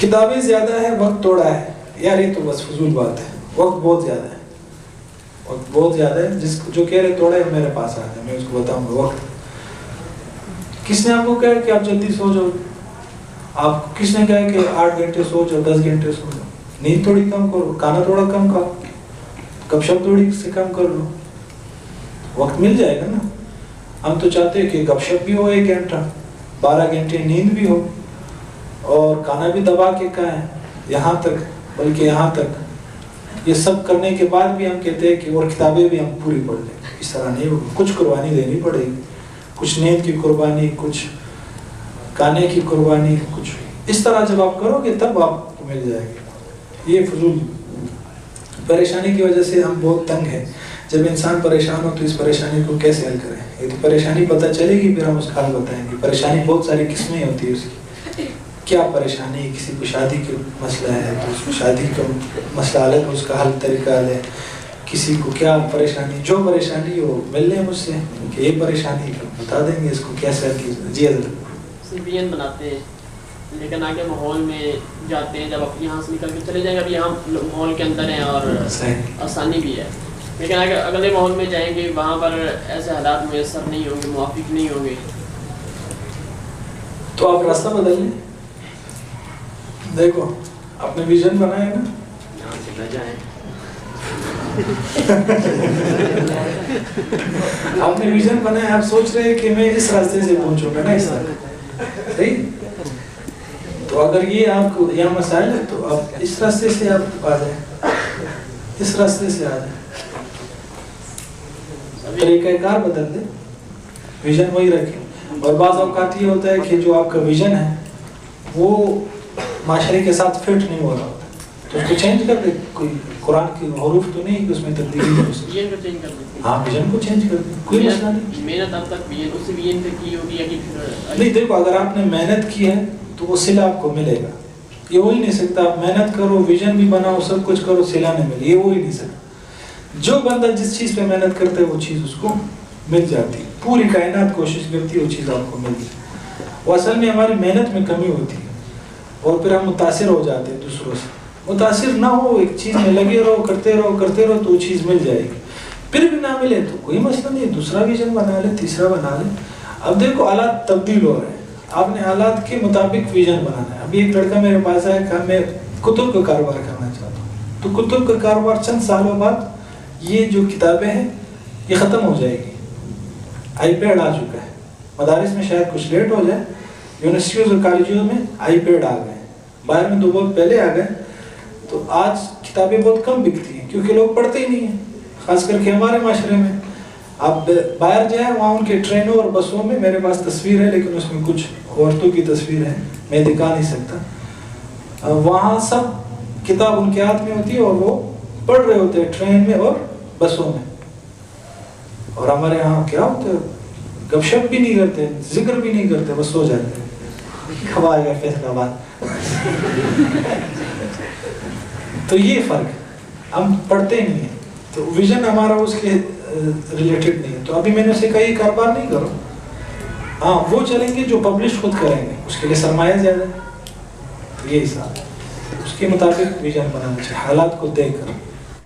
کتابیں زیادہ ہے، وقت تھوڑا ہے. یار یہ تو بس فضول بات ہے. وقت بہت زیادہ ہے، وقت بہت زیادہ ہے. جو کہہ رہے تھوڑا ہے میرے پاس آ جائے، میں اس کو بتاؤں گا. وقت کس نے آپ کو کہا کہ آپ جلدی سو جاؤ؟ آپ کو کس نے کہا کہ 8 گھنٹے سو جاؤ، 10 گھنٹے سو جاؤ؟ نیند تھوڑی کم کرو، کھانا تھوڑا کم کھاؤ، گپ شپ تھوڑی سے کم کر لو، وقت مل جائے گا نا. ہم تو چاہتے ہیں کہ گپ شپ بھی ہو 1 گھنٹہ، 12 گھنٹے نیند بھی ہو، اور کھانا بھی دبا کے کھائیں. یہاں تک، بلکہ یہاں تک یہ سب کرنے کے بعد بھی ہم کہتے ہیں کہ اور کتابیں بھی ہم پوری پڑھ لیں. اس طرح نہیں ہوگا، کچھ قربانی دینی پڑے گی. کچھ نیند کی قربانی، کچھ کھانے کی قربانی، کچھ اس طرح جب آپ کرو گے تب آپ کو مل جائے گا. یہ فضول پریشانی کی وجہ سے ہم بہت تنگ ہیں. جب انسان پریشان ہو تو اس پریشانی کو کیسے حل کریں؟ یہ تو پریشانی پتہ چلے گی پھر ہم اس کا حل بتائیں گے. پریشانی بہت ساری قسمیں ہوتی ہے اس کی. کیا پریشانی ہے؟ کسی کو شادی کا مسئلہ ہے تو اس کو شادی کا مسئلہ الگ، اس کا حل طریقہ الگ. کسی کو کیا پریشانی، جو پریشانی ہو مل لیں مجھ سے کہ یہ پریشانی بتا دیں گے اس کو کیسے حل کیا. جی حضرت سیبین بناتے ہیں لیکن آگے ماحول میں جاتے ہیں، جب آپ یہاں سے نکل کے چلے جائیں گے، اب یہاں ماحول کے اندر ہیں اور آسانی بھی ہے، لیکن اگر اگلے ماحول میں جائیں گے وہاں پر ایسے حالات میسر نہیں ہوں گے، موافق نہیں ہوں گے، تو آپ راستہ بدل لیں. دیکھو آپ نے ویژن بنایا نا، یہاں سے نہ جائیں. آپ نے ویژن بنایا، آپ سوچ رہے ہیں کہ میں اس راستے سے پہنچوں گا نا اس طرح، صحیح. تو اگر یہ آپ کو یہاں مسائل ہے تو آپ اس راستے سے آپ آ جائیں، اس راستے سے آ جائیں. طریقہ کار بدل دیں، ویژن وہی رکھیں. اور بعض اوقات یہ ہوتا ہے کہ جو آپ کا ویژن ہے وہ معاشرے کے ساتھ فٹ نہیں ہو رہا ہوتا، تو اس کو چینج کر دیں. کوئی قرآن کی حروف تو نہیں کہ اس میں تبدیلی ہو سکتی. ویژن کو چینج کر دیں. ہاں ویژن کو چینج کر دیں، کوئی مسئلہ نہیں. محنت اب تک اس ویژن پہ کی ہوگی یا کہ نہیں. دیکھو اگر آپ نے محنت کی ہے تو وہ صلہ آپ کو ملے گا. یہ ہو ہی نہیں سکتا آپ محنت کرو، ویژن بھی بناؤ، سب کچھ کرو، صلہ نہیں ملے، یہ ہو ہی نہیں سکتا. جو بندہ جس چیز پہ محنت کرتا ہے وہ چیز اس کو مل جاتی ہے. پوری کائنات کوشش کرتی ہے وہ چیز آپ کو مل جائے. وہ اصل میں ہماری محنت میں کمی ہوتی ہے اور پھر ہم متاثر ہو جاتے ہیں دوسروں سے. متاثر نہ ہو، ایک چیز میں لگے رہو، کرتے رہو تو وہ چیز مل جائے گی. پھر بھی نہ ملے تو کوئی مسئلہ نہیں، دوسرا ویژن بنا لے، تیسرا بنا لے. اب دیکھو حالات تبدیل ہو رہے ہیں، آپ نے حالات کے مطابق ویژن بنانا ہے. ابھی ایک لڑکا میرے پاس آیا کہ میں کتب کا کاروبار کرنا چاہتا ہوں. تو کتب کا کاروبار چند سالوں بعد یہ جو کتابیں ہیں یہ ختم ہو جائے گی. آئی پیڈ آ چکا ہے، مدارس میں شاید کچھ لیٹ ہو جائے، یونیورسٹیوں اور کالجوں میں آئی پیڈ آ گئے، باہر میں تو بہت پہلے آ گئے. تو آج کتابیں بہت کم بکتی ہیں کیونکہ لوگ پڑھتے ہی نہیں ہیں، خاص کر کے ہمارے معاشرے میں. آپ باہر جائیں وہاں ان کے ٹرینوں اور بسوں میں، میرے پاس تصویر ہے لیکن اس میں کچھ عورتوں کی تصویر ہے، میں دکھا نہیں سکتا. وہاں سب کتاب ان کے ہاتھ میں ہوتی ہے اور وہ پڑھ رہے ہوتے ہیں ٹرین میں اور بسوں میں. اور ہمارے یہاں کیا ہوتا ہے، گپ شپ بھی نہیں کرتے، ذکر بھی نہیں کرتے، بس سو جاتے ہیں. کب آئے گا فیصلہ آباد؟ تو یہ فرق ہے، ہم پڑھتے نہیں ہیں تو ویژن ہمارا اس کے ریلیٹڈ نہیں ہے. تو ابھی میں نے اسے کہا یہ کاروبار نہیں کرو. ہاں وہ چلیں گے جو پبلش خود کریں گے، اس کے لیے سرمایہ زیادہ ہے. تو یہ حساب ہے، اس کے مطابق ویژن بنانا چاہیے، حالات کو دیکھ کر.